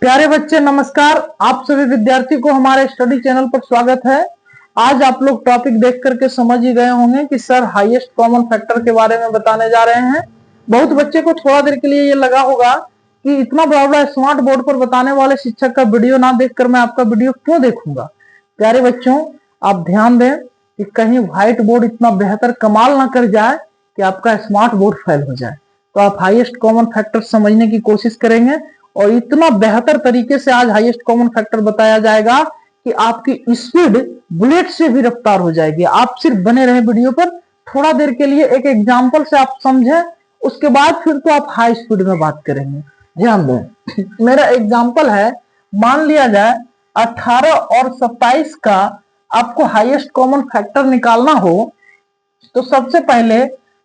प्यारे बच्चे नमस्कार। आप सभी विद्यार्थी को हमारे स्टडी चैनल पर स्वागत है। आज आप लोग टॉपिक देख करके समझ ही गए होंगे कि सर हाईएस्ट कॉमन फैक्टर के बारे में बताने जा रहे हैं। बहुत बच्चे को थोड़ा देर के लिए ये लगा होगा कि इतना बड़ा स्मार्ट बोर्ड पर बताने वाले शिक्षक का वीडियो ना देखकर मैं आपका वीडियो क्यों देखूंगा। प्यारे बच्चों, आप ध्यान दें कि कहीं व्हाइट बोर्ड इतना बेहतर कमाल ना कर जाए कि आपका स्मार्ट बोर्ड फेल हो जाए। तो आप हाईएस्ट कॉमन फैक्टर समझने की कोशिश करेंगे और इतना बेहतर तरीके से आज हाईएस्ट कॉमन फैक्टर बताया जाएगा कि आपकी स्पीड बुलेट से भी रफ्तार हो जाएगी। आप सिर्फ बने रहे वीडियो पर, थोड़ा देर के लिए एक एग्जांपल से आप समझें, उसके बाद फिर तो आप हाई स्पीड में बात करेंगे। ध्यान दें, मेरा एग्जांपल है, मान लिया जाए 18 और 27 का आपको हाईएस्ट कॉमन फैक्टर निकालना हो तो सबसे पहले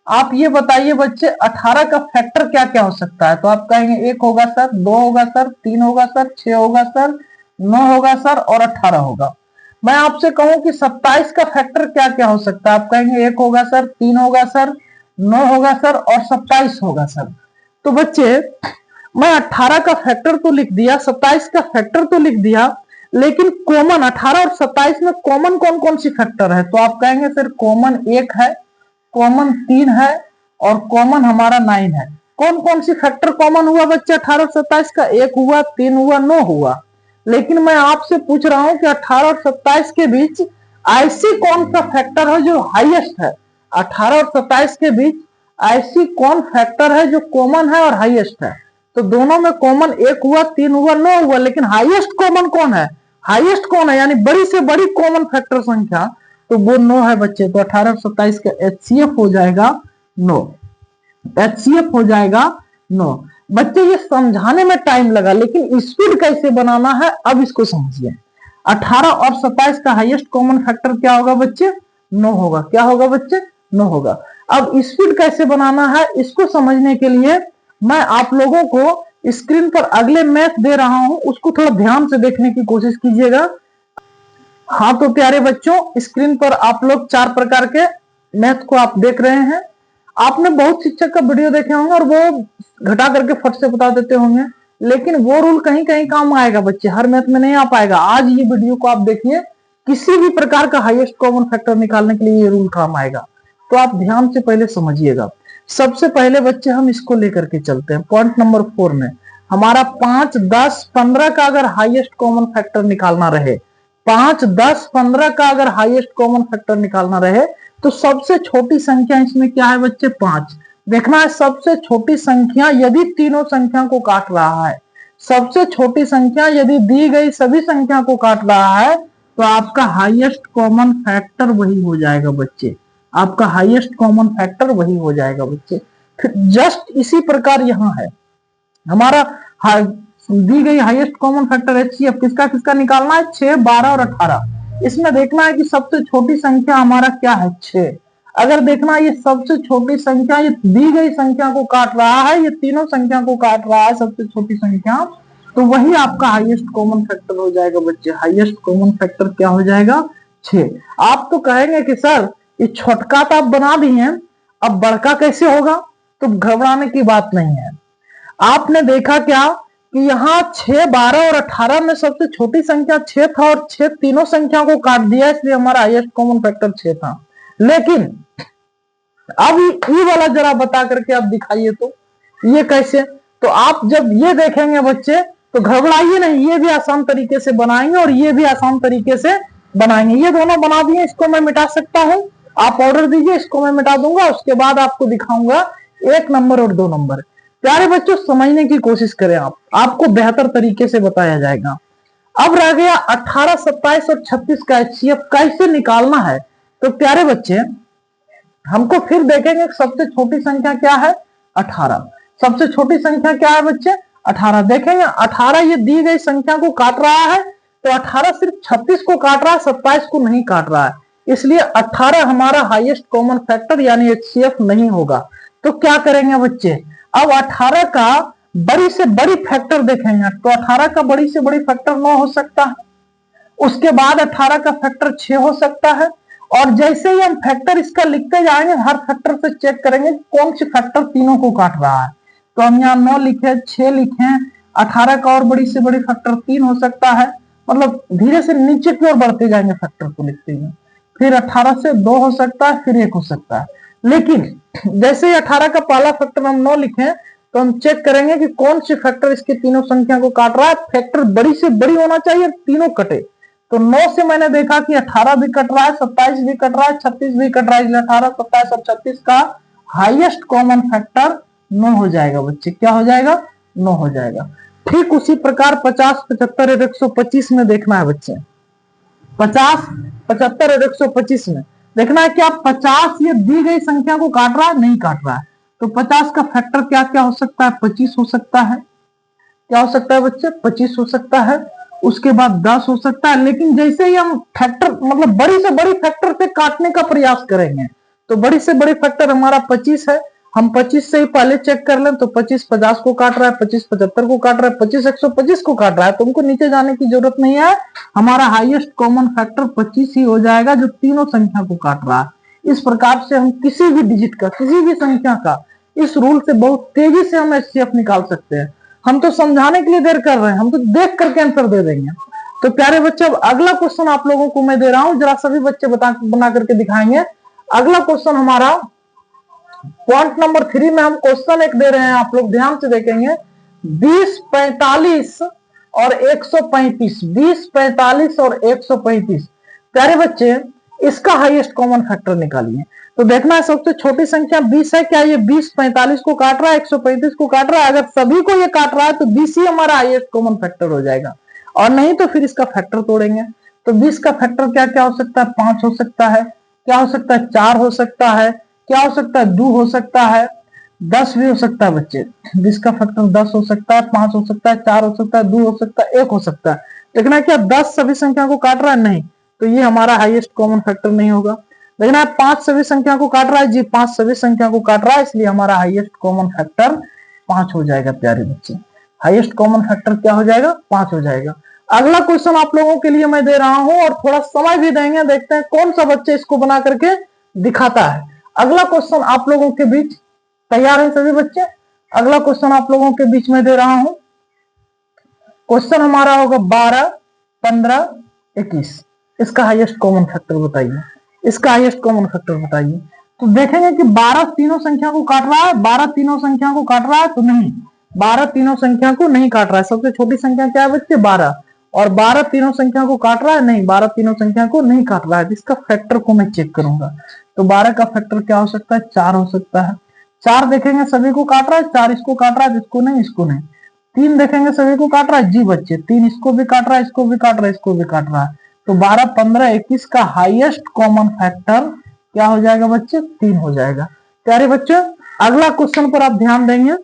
आप ये बताइए बच्चे 18 का फैक्टर क्या क्या हो सकता है। तो आप कहेंगे 1 होगा सर, 2 होगा सर, 3 होगा सर, 6 होगा सर, 9 होगा सर और 18 होगा। मैं आपसे कहूं कि 27 का फैक्टर क्या क्या हो सकता है। आप कहेंगे 1 होगा सर, 3 होगा सर, 9 होगा सर और 27 होगा सर। तो बच्चे मैं 18 का फैक्टर तो लिख दिया, 27 का फैक्टर तो लिख दिया, लेकिन कॉमन 18 और 27 में कॉमन कौन कौन सी फैक्टर है। तो आप कहेंगे सर कॉमन 1 है, कॉमन 3 है और कॉमन हमारा 9 है। कौन कौन सी फैक्टर कॉमन हुआ बच्चे 18 और 27 का? 1 हुआ, 3 हुआ, 9 हुआ। लेकिन मैं आपसे पूछ रहा हूं कि 18 और 27 के बीच ऐसी कौन सा फैक्टर है जो हाईएस्ट है। 18 और 27 के बीच ऐसी कौन फैक्टर है जो कॉमन है और हाईएस्ट है। तो दोनों में कॉमन 1 हुआ, 3 हुआ, 9 हुआ, लेकिन हाईएस्ट कॉमन कौन है? हाईएस्ट कौन है यानी बड़ी से बड़ी कॉमन फैक्टर संख्या, तो वो 9 है बच्चे। तो 18 और 27 का एचसीएफ हो जाएगा 9। एचसीएफ हो जाएगा 9। बच्चे ये समझाने में टाइम लगा, लेकिन स्पीड कैसे बनाना है अब इसको समझिए। 18 और 27 का हाईएस्ट कॉमन फैक्टर क्या होगा बच्चे? 9 होगा। क्या होगा बच्चे? 9 होगा। अब स्पीड कैसे बनाना है इसको समझने के लिए मैं आप लोगों को स्क्रीन पर अगले मैथ दे रहा हूं, उसको थोड़ा ध्यान से देखने की कोशिश कीजिएगा। हाँ तो प्यारे बच्चों, स्क्रीन पर आप लोग 4 प्रकार के मैथ को आप देख रहे हैं। आपने बहुत शिक्षक का वीडियो देखे होंगे और वो घटा करके फट से बता देते होंगे, लेकिन वो रूल कहीं कहीं काम आएगा बच्चे, हर मैथ में नहीं आ पाएगा। आज ये वीडियो को आप देखिए, किसी भी प्रकार का हाईएस्ट कॉमन फैक्टर निकालने के लिए ये रूल काम आएगा। तो आप ध्यान से पहले समझिएगा। सबसे पहले बच्चे हम इसको लेकर के चलते हैं पॉइंट नंबर 4 में। हमारा 5, 10, 15 का अगर हाईएस्ट कॉमन फैक्टर निकालना रहे, 5, 10, 15 का अगर हाईएस्ट कॉमन फैक्टर निकालना रहे तो सबसे छोटी संख्या इसमें क्या है बच्चे? 5। देखना है सबसे छोटी संख्या यदि तीनों संख्या को काट रहा है, सबसे छोटी संख्या यदि दी गई सभी संख्या को काट रहा है तो आपका हाईएस्ट कॉमन फैक्टर वही हो जाएगा बच्चे। आपका हाईएस्ट कॉमन फैक्टर वही हो जाएगा बच्चे। फिर जस्ट इसी प्रकार यहां है हमारा दी गई हाईएस्ट कॉमन फैक्टर एचसीएफ किसका किसका निकालना है? 6, 12 और 18। इसमें देखना है कि सबसे छोटी संख्या हमारा क्या है? 6। अगर देखना है ये सबसे छोटी संख्या ये दी गई संख्या को काट रहा है, ये तीनों संख्या को काट रहा है सबसे छोटी संख्या, तो वही आपका हाईएस्ट कॉमन फैक्टर हो जाएगा बच्चे। हाईएस्ट कॉमन फैक्टर क्या हो जाएगा? 6। आप तो कहेंगे कि सर ये छोटका तो आप बना दिए, अब बड़का कैसे होगा? तो घबराने की बात नहीं है। आपने देखा क्या कि यहाँ 6, 12 और 18 में सबसे छोटी संख्या 6 था और 6 तीनों संख्या को काट दिया, इसलिए हमारा हाईएस्ट कॉमन फैक्टर 6 था। लेकिन अब ये वाला जरा बता करके आप दिखाइए तो ये कैसे? तो आप जब ये देखेंगे बच्चे तो घबराइए नहीं, ये भी आसान तरीके से बनाएंगे और ये भी आसान तरीके से बनाएंगे। ये दोनों बना दिए, इसको मैं मिटा सकता हूं, आप ऑर्डर दीजिए, इसको मैं मिटा दूंगा, उसके बाद आपको दिखाऊंगा 1 नंबर और 2 नंबर। प्यारे बच्चों समझने की कोशिश करें, आपको बेहतर तरीके से बताया जाएगा। अब रह गया 18, 27 और 36 का एचसीएफ कैसे निकालना है। तो प्यारे बच्चे हमको फिर देखेंगे सबसे छोटी संख्या क्या है? 18। सबसे छोटी संख्या क्या है बच्चे? 18। देखेंगे 18 ये दी गई संख्या को काट रहा है, तो 18 सिर्फ 36 को काट रहा है, 27 को नहीं काट रहा है, इसलिए 18 हमारा हाईएस्ट कॉमन फैक्टर यानी एचसीएफ नहीं होगा। तो क्या करेंगे बच्चे? अब 18 का बड़ी से बड़ी फैक्टर देखेंगे, तो 18 का बड़ी से बड़ी फैक्टर 9 हो सकता है, उसके बाद 18 का फैक्टर 6 हो सकता है, और जैसे ही हम फैक्टर इसका लिखते जाएंगे हर फैक्टर से चेक करेंगे कौन सी फैक्टर तीनों को काट रहा है। तो हम यहाँ 9 लिखे, 6 लिखे, 18 का और बड़ी से बड़ी फैक्टर 3 हो सकता है। मतलब धीरे से नीचे की ओर बढ़ते जाएंगे फैक्टर को लिखते हुए। फिर 18 से 2 हो सकता है, फिर 1 हो सकता है। लेकिन जैसे ही 18 का पहला फैक्टर हम 9 लिखें तो हम चेक करेंगे कि कौन सी फैक्टर इसके तीनों संख्या को काट रहा है। फैक्टर बड़ी से बड़ी होना चाहिए, तीनों कटे। तो 9 से मैंने देखा कि 18 भी कट रहा है, 27 भी कट रहा है, 36 भी कट रहा है, इसलिए 18, 27 और 36 का हाईएस्ट कॉमन फैक्टर 9 हो जाएगा बच्चे। क्या हो जाएगा? 9 हो जाएगा। ठीक उसी प्रकार 50, 75 और 125 में देखना है बच्चे। 50, 75 और 125 में देखना है कि आप 50 ये दी गई संख्या को काट रहा है, नहीं काट रहा है। तो 50 का फैक्टर क्या क्या हो सकता है? 25 हो सकता है। क्या हो सकता है बच्चे? 25 हो सकता है। उसके बाद 10 हो सकता है। लेकिन जैसे ही हम फैक्टर मतलब बड़ी से बड़ी फैक्टर से काटने का प्रयास करेंगे तो बड़ी से बड़ी फैक्टर हमारा 25 है। हम 25 से ही पहले चेक कर लें तो 25 50 को काट रहा है, 25 75 को काट रहा है, 25 125 को काट रहा है। तुमको नीचे जाने की जरूरत नहीं है, हमारा हाईएस्ट कॉमन फैक्टर 25 ही हो जाएगा जो तीनों संख्या को काट रहा है। इस प्रकार से हम किसी भी डिजिट का, किसी भी संख्या का इस रूल से बहुत तेजी से हम एचसीएफ निकाल सकते हैं। हम तो समझाने के लिए देर कर रहे हैं, हम तो देख करके आंसर दे देंगे। तो प्यारे बच्चे, अब अगला क्वेश्चन आप लोगों को मैं दे रहा हूं, जरा सभी बच्चे बना करके दिखाएंगे। अगला क्वेश्चन हमारा पॉइंट नंबर 3 में हम क्वेश्चन एक दे रहे हैं, आप लोग ध्यान से देखेंगे। 20, 45 और 135, 20, 45 और 135। प्यारे बच्चे, इसका हाईएस्ट कॉमन फैक्टर निकालिए। तो देखना है सबसे छोटी संख्या 20 है, क्या ये 20 45 को काट रहा है, 135 को काट रहा है? अगर सभी को ये काट रहा है तो 20 ही हमारा हाईएस्ट कॉमन फैक्टर हो जाएगा, और नहीं तो फिर इसका फैक्टर तोड़ेंगे। तो 20 का फैक्टर क्या क्या हो सकता है? 5 हो सकता है। क्या हो सकता है? 4 हो सकता है। क्या हो सकता है? 2 हो सकता है। 10 भी हो सकता है बच्चे। 20 का फैक्टर 10 हो सकता है, 5 हो सकता है, 4 हो सकता है, 2 हो सकता है, 1 हो सकता है। देखना है क्या 10 सभी संख्या को काट रहा है? नहीं, तो ये हमारा हाईएस्ट कॉमन फैक्टर नहीं होगा। देखना है 5 सभी संख्या को काट रहा है? जी, 5 सभी संख्या को काट रहा है, इसलिए हमारा हाईएस्ट कॉमन फैक्टर 5 हो जाएगा। प्यारे बच्चे, हाईएस्ट कॉमन फैक्टर क्या हो जाएगा? 5 हो जाएगा। अगला क्वेश्चन आप लोगों के लिए मैं दे रहा हूं और थोड़ा समय भी देंगे, देखते हैं कौन सा बच्चे इसको बना करके दिखाता है। अगला क्वेश्चन आप लोगों के बीच तैयार है सभी बच्चे? अगला क्वेश्चन आप लोगों के बीच में दे रहा हूं। क्वेश्चन हमारा होगा 12, 15, 21। इसका हाईएस्ट कॉमन फैक्टर बताइए। इसका हाईएस्ट कॉमन फैक्टर बताइए। तो देखेंगे कि 12 तीनों संख्या को काट रहा है, 12 तीनों संख्या को काट रहा है? तो नहीं, 12 तीनों संख्या को नहीं काट रहा है। सबसे छोटी संख्या क्या है बच्चे? 12। और 12 तीनों संख्या को काट रहा है? नहीं, 12 तीनों संख्या को नहीं काट रहा है। इसका फैक्टर को मैं चेक करूंगा। तो 12 का फैक्टर क्या हो सकता है? 4 हो सकता है। 4 देखेंगे सभी को काट रहा है? 4 इसको काट रहा है, इसको नहीं, इसको नहीं। 3 देखेंगे सभी को काट रहा है? जी बच्चे, 3 इसको भी काट रहा है, इसको भी काट रहा है, इसको भी काट रहा है। तो 12, 15, 21 का हाईएस्ट कॉमन फैक्टर क्या हो जाएगा बच्चे? 3 हो जाएगा। प्यारे बच्चे, अगला क्वेश्चन पर आप ध्यान देंगे।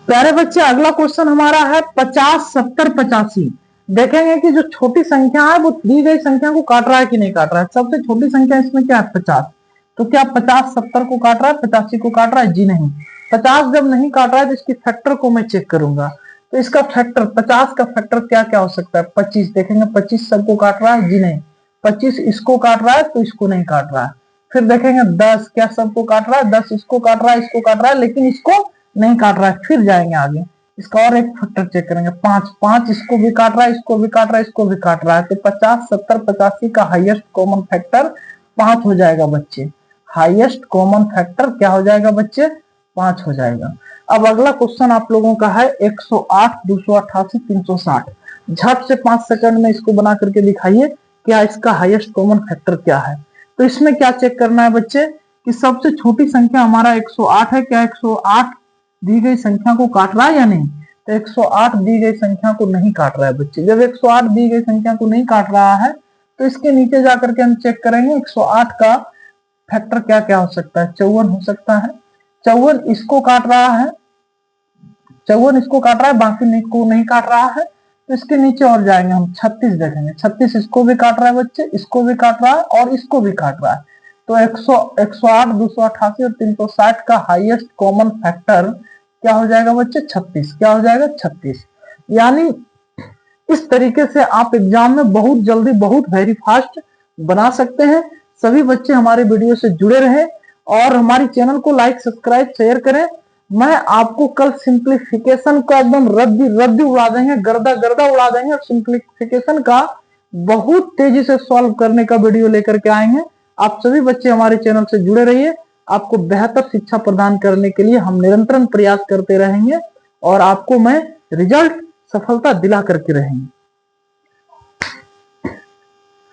प्यारे बच्चे, अगला क्वेश्चन हमारा है 50, 70, 85। देखेंगे कि जो छोटी संख्या है वो दी गई संख्या को काट रहा है कि नहीं काट रहा है। सबसे छोटी संख्या इसमें क्या है? 50। तो क्या 50 70 को काट रहा है, 85 को काट रहा है? जी नहीं, 50 जब नहीं काट रहा है तो इसकी फैक्टर को मैं चेक करूंगा। तो इसका फैक्टर 50 का फैक्टर क्या क्या हो सकता है? 25 देखेंगे, 25 सबको काट रहा है? जी नहीं, 25 इसको काट रहा है तो इसको नहीं काट रहा है। फिर देखेंगे 10 क्या सबको काट रहा है? 10 इसको काट रहा है, इसको काट रहा है, लेकिन इसको नहीं काट रहा है। फिर जाएंगे आगे, इसका और एक फैक्टर चेक करेंगे। 5 इसको भी काट रहा है, इसको भी काट रहा है, इसको भी काट रहा है। तो 50 70 85 का हाईएस्ट कॉमन फैक्टर 5 हो जाएगा बच्चे। हाईएस्ट कॉमन फैक्टर क्या हो जाएगा बच्चे? 5 हो जाएगा। अब अगला क्वेश्चन आप लोगों का है 108, 288, 360। झट से 5 सेकंड में इसको बना करके दिखाइए, क्या इसका हाईएस्ट कॉमन फैक्टर क्या है। तो इसमें क्या चेक करना है बच्चे कि सबसे छोटी संख्या हमारा 108 है। क्या 108 दी गई संख्या को काट रहा है या नहीं? तो 108 दी गई संख्या को नहीं काट रहा है बच्चे। जब 108 दी गई संख्या को नहीं काट रहा है तो इसके नीचे जाकर के हम चेक करेंगे 108 का फैक्टर क्या क्या हो सकता है। 54 हो सकता है। 54 इसको काट रहा है, 54 इसको काट रहा है, बाकी को नहीं काट रहा है। तो इसके नीचे और जाएंगे हम, 36 देखेंगे, 36 इसको भी काट रहा है बच्चे, इसको भी काट रहा है और इसको भी काट रहा है। तो 108, 288 और 360 का हाईएस्ट कॉमन फैक्टर क्या हो जाएगा बच्चे? 36। क्या हो जाएगा? 36। यानी इस तरीके से आप एग्जाम में बहुत जल्दी, बहुत वेरी फास्ट बना सकते हैं। सभी बच्चे हमारे वीडियो से जुड़े रहे और हमारी चैनल को लाइक, सब्सक्राइब, शेयर करें। मैं आपको कल सिंप्लीफिकेशन का एकदम रद्दी रद्दी उड़ा देंगे, गर्दा गर्दा उड़ा देंगे और सिंप्लीफिकेशन का बहुत तेजी से सॉल्व करने का वीडियो लेकर के आएंगे। आप सभी बच्चे हमारे चैनल से जुड़े रहिए। आपको बेहतर शिक्षा प्रदान करने के लिए हम निरंतर प्रयास करते रहेंगे और आपको मैं रिजल्ट सफलता दिला करके रहेंगे।